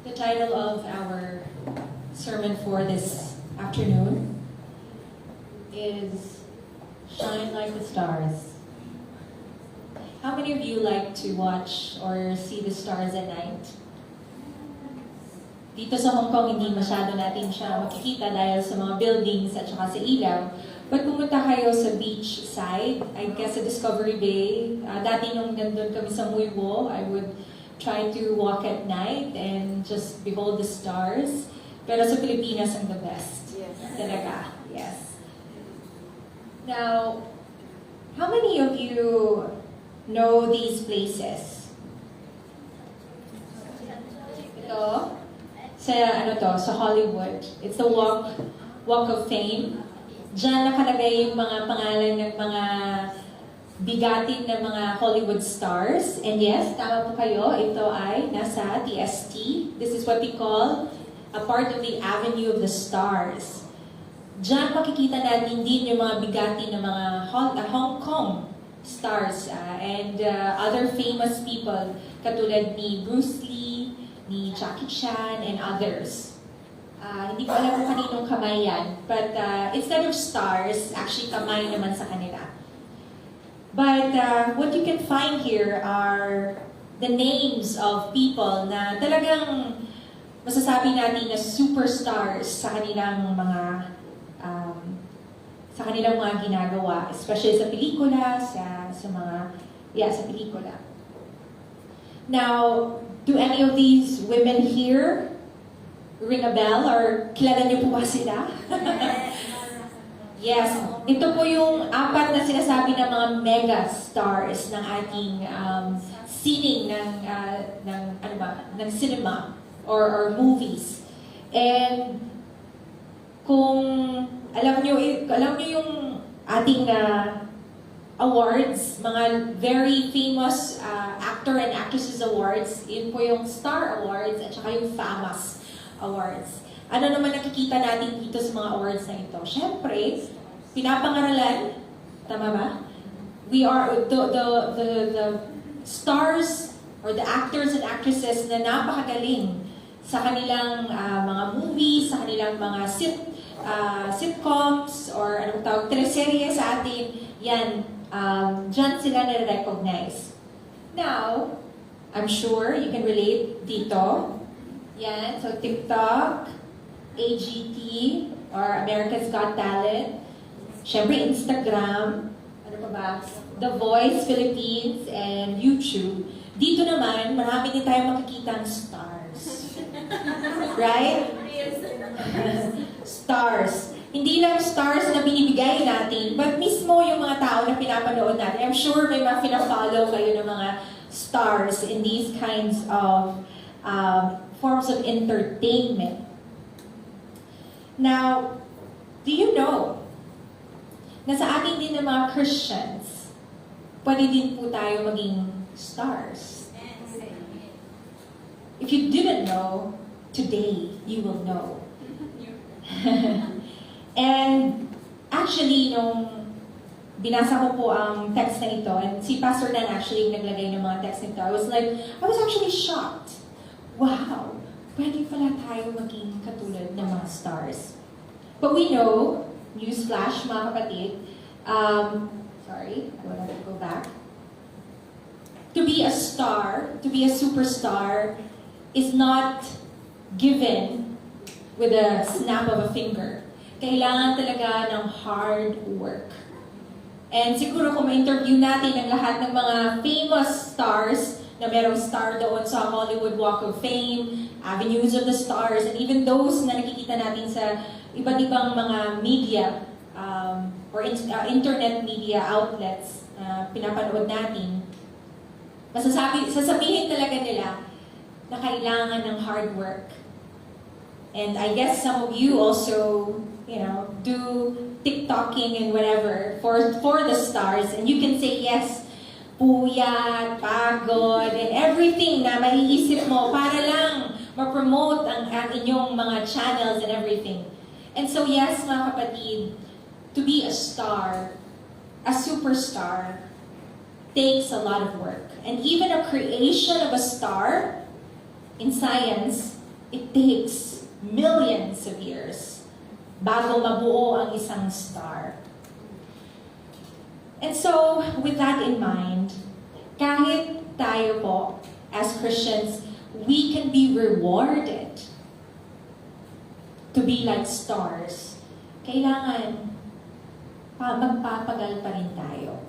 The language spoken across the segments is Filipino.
The title of our sermon for this afternoon is Shine Like the Stars. How many of you like to watch or see the stars at night? Dito sa Hong Kong, hindi masyado natin siya makikita dahil sa mga buildings at saka sa ilaw. But pumunta kayo sa beach side, I guess sa Discovery Bay. Dati nung nandun kami sa Muibo, I would try to walk at night and just behold the stars. Pero sa Pilipinas, ang the best. Yes. Talaga, yes. Now, how many of you know these places? Ito, sa Hollywood. It's the Walk of Fame. Diyan nakalagay yung mga pangalan ng mga bigatin ng mga Hollywood stars. And yes, tama po kayo, ito ay nasa TST. This is what we call a part of the Avenue of the Stars. Diyan makikita natin din yung mga bigatin ng mga Hong Kong stars and other famous people katulad ni Bruce Lee, ni Jackie Chan, and others. Hindi ko alam kung kaninong kamay yan, but instead of stars, actually kamay naman sa kanila. But what you can find here are the names of people na talagang masasabi natin na superstars sa kanilang mga ginagawa, especially sa pelikula, sa pelikula. Now, do any of these women here ring a bell or kilala niyo po ba sila? Yes, ito po yung apat na sinasabi ng mga mega stars ng ating sining ng cinema or movies. And kung alam niyo yung ating awards, mga very famous actor and actresses awards, yun po yung Star Awards at saka yung FAMAS Awards. Ano naman nakikita natin dito sa mga awards na ito? Siyempre, pinapangaralan, tama ba? We are the stars or the actors and actresses na napakagaling sa kanilang mga movies, sa kanilang mga sitcoms or anong tawag, teleserye sa atin, yan, dyan sila na-recognize. Now, I'm sure you can relate dito. Yan, so TikTok, AGT, or America's Got Talent, syempre Instagram, ano pa ba, The Voice Philippines, and YouTube. Dito naman, marami din tayo makikita ng stars. Right? Stars. Hindi lang stars na binibigay natin, but mismo yung mga tao na pinapanood natin. I'm sure may mga pinafollow kayo ng mga stars in these kinds of forms of entertainment. Now, do you know na sa ating din ng mga Christians, pwede din po tayo maging stars? If you didn't know, today you will know. And actually, nung binasa ko po ang text na ito, and si Pastor Dan actually naglagay ng mga text nito, I was actually shocked. Wow, pwede pala tayo maging katulad ng mga stars. But we know, newsflash mga kapatid, sorry, I want to go back. To be a star, to be a superstar, is not given with a snap of a finger. Kailangan talaga ng hard work. And siguro kung ma-interview natin ang lahat ng mga famous stars, na merong star doon sa Hollywood Walk of Fame, Avenues of the Stars, and even those na nakikita natin sa iba't ibang mga media or internet media outlets pinapanood natin, sasabihin talaga nila na kailangan ng hard work. And I guess some of you also, do TikToking and whatever for the stars, and you can say yes, puyat, pagod, and everything na maiisip mo para lang ma-promote ang inyong mga channels and everything. And so yes, mga kapatid, to be a star, a superstar, takes a lot of work. And even a creation of a star in science it takes millions of years bago mabuo ang isang star. And so, with that in mind, kahit tayo po, as Christians, we can be rewarded to be like stars. Kailangan magpapagal pa rin tayo.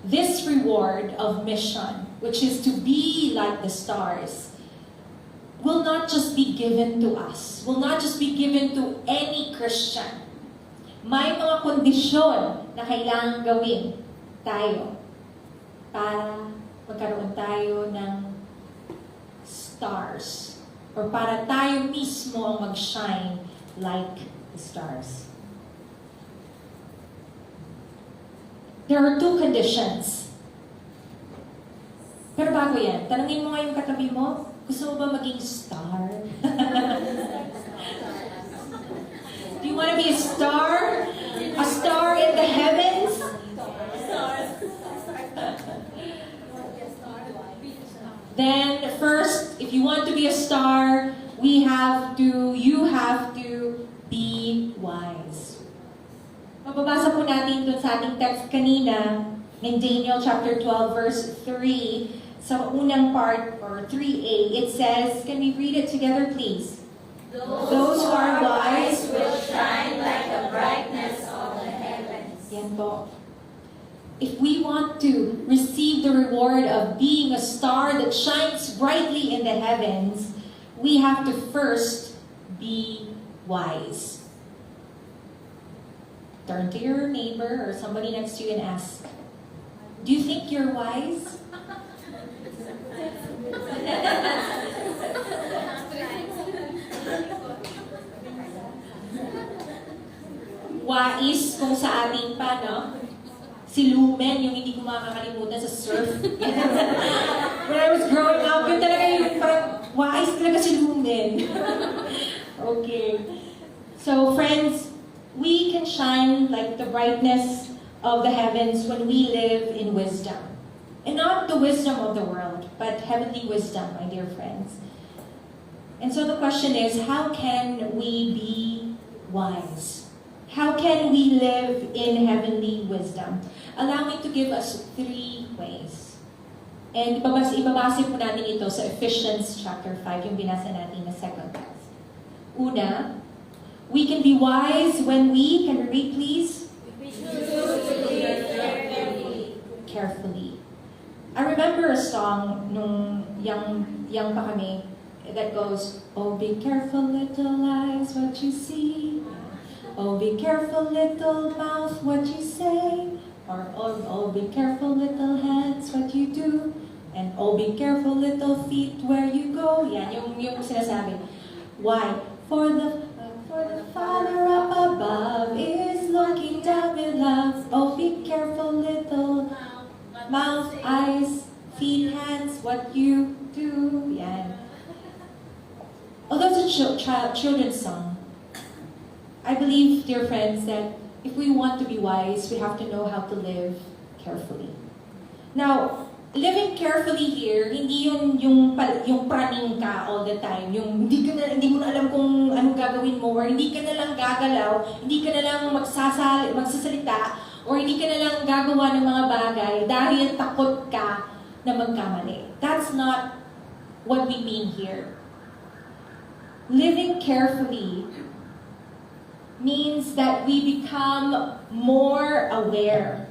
This reward of mission, which is to be like the stars, will not just be given to us, will not just be given to any Christian. May mga kondisyon na kailangan gawin tayo para magkaroon tayo ng stars, or para tayo mismo ang mag-shine like the stars. There are two conditions. Pero bago yan, tanungin mo nga yung katabi mo, gusto mo ba maging star? Do you want to be a star? A star in the heavens? Then first, if you want to be a star, you have to be wise. Mababasa po natin dun sa ating text kanina, in Daniel chapter 12 verse 3, sa unang part, or 3a, it says, can we read it together please? Those who are wise will shine like the brightness of the heavens. Yan po. If we want to receive the reward of being a star that shines brightly in the heavens, we have to first be wise. Turn to your neighbor or somebody next to you and ask, do you think you're wise? Wais kung sa ating pa, no? Si Lumen, yung hindi ko makakalimutan sa surf. When I was growing up, yun talaga yung parang wais talaga si Lumen. Okay. So, friends, we can shine like the brightness of the heavens when we live in wisdom. And not the wisdom of the world, but heavenly wisdom, my dear friends. And so the question is, how can we be wise? How can we live in heavenly wisdom? Allow me to give us 3 ways. And ibabase po natin ito sa Ephesians chapter 5, yung binasa natin na second text. Una, we can be wise when we, can we read please? We choose to live carefully. I remember a song nung young pa kami that goes, oh, be careful little eyes what you see. Oh, be careful little mouth what you say. Or, oh, be careful little hands what you do. And oh, be careful little feet where you go. Yan, yung sinasabi. Why? For the Father up above is looking down with love. Oh, be careful little mouth, eyes, feet, hands, what you do. Yan. Although it's a children's song, I believe, dear friends, that if we want to be wise, we have to know how to live carefully. Now, living carefully here, hindi yun yung praning ka all the time. Yung hindi mo na alam kung anong gagawin mo, or hindi ka na lang gagalaw, hindi ka na lang magsasalita, or hindi ka na lang gagawa ng mga bagay dahil takot ka na magkamali. That's not what we mean here. Living carefully means that we become more aware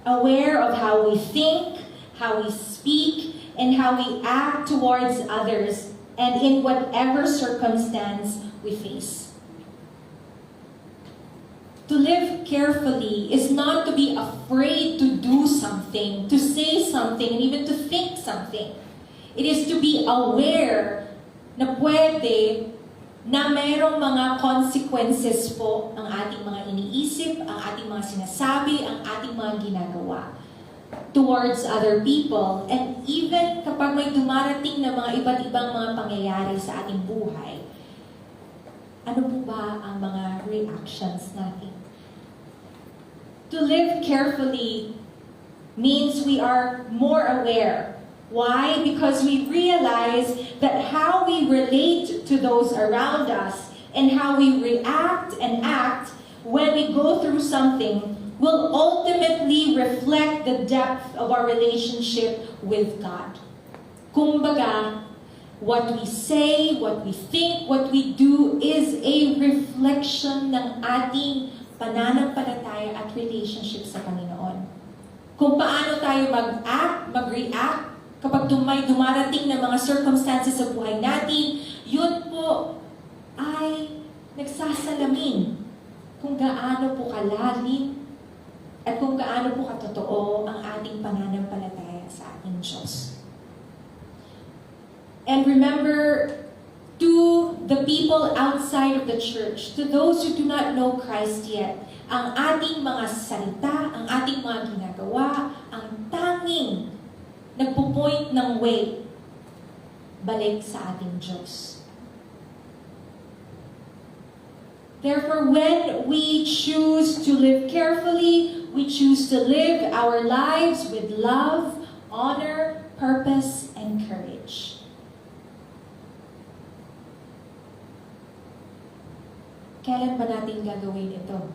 of how we think, how we speak, and how we act towards others, and in whatever circumstance we face. To live carefully is not to be afraid to do something, to say something, and even to think something. It is to be aware na pwede na mayroong mga consequences po ang ating mga iniisip, ang ating mga sinasabi, ang ating mga ginagawa towards other people. And even kapag may dumarating na mga iba't ibang mga pangyayari sa ating buhay, ano po ba ang mga reactions natin? To live carefully means we are more aware. Why? Because we realize that how we relate those around us and how we react and act when we go through something will ultimately reflect the depth of our relationship with God. Kumbaga, what we say, what we think, what we do is a reflection ng ating pananampalataya at relationship sa Panginoon. Kung paano tayo mag-act, mag-react, kapag may dumarating na mga circumstances sa buhay natin, yun po ay nagsasalamin kung gaano po kalalim at kung gaano po katotoo ang ating pananampalataya sa ating Diyos. And remember, to the people outside of the church, to those who do not know Christ yet, ang ating mga salita, ang ating mga ginagawa, ang tanging nagpo-point ng way, balik sa ating Diyos. Therefore, when we choose to live carefully, we choose to live our lives with love, honor, purpose, and courage. Kailan ba natin gagawin ito?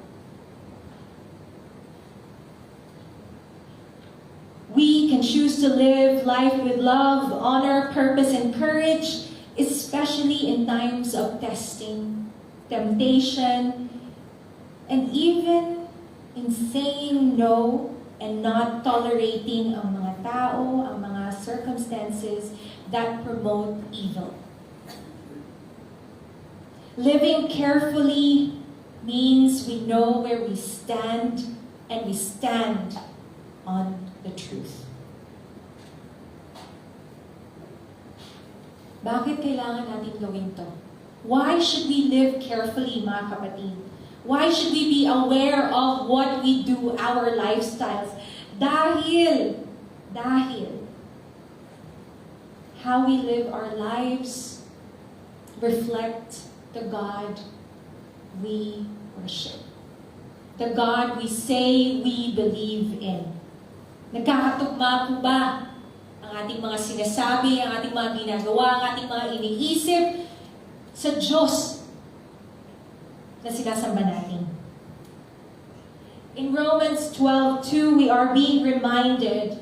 We can choose to live life with love, honor, purpose, and courage, especially in times of testing, temptation, and even in saying no and not tolerating ang mga tao, ang mga circumstances that promote evil. Living carefully means we know where we stand and we stand on the truth. Bakit kailangan natin gawin to? Why should we live carefully, mga kapatid? Why should we be aware of what we do, our lifestyles? Dahil how we live our lives reflect the God we worship. The God we say we believe in. Nagkakatugma po ba ang ating mga sinasabi, ang ating mga ginagawa, ang ating mga iniisip sa Diyos na sinasamba natin? In Romans 12:2, we are being reminded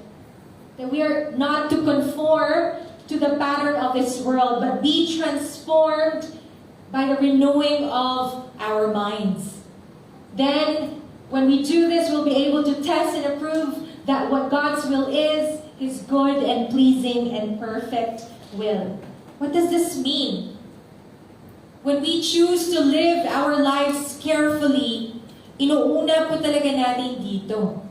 that we are not to conform to the pattern of this world, but be transformed by the renewing of our minds. Then, when we do this, we'll be able to test and approve that what God's will is His good and pleasing and perfect will. What does this mean? When we choose to live our lives carefully, inuuna po talaga natin dito.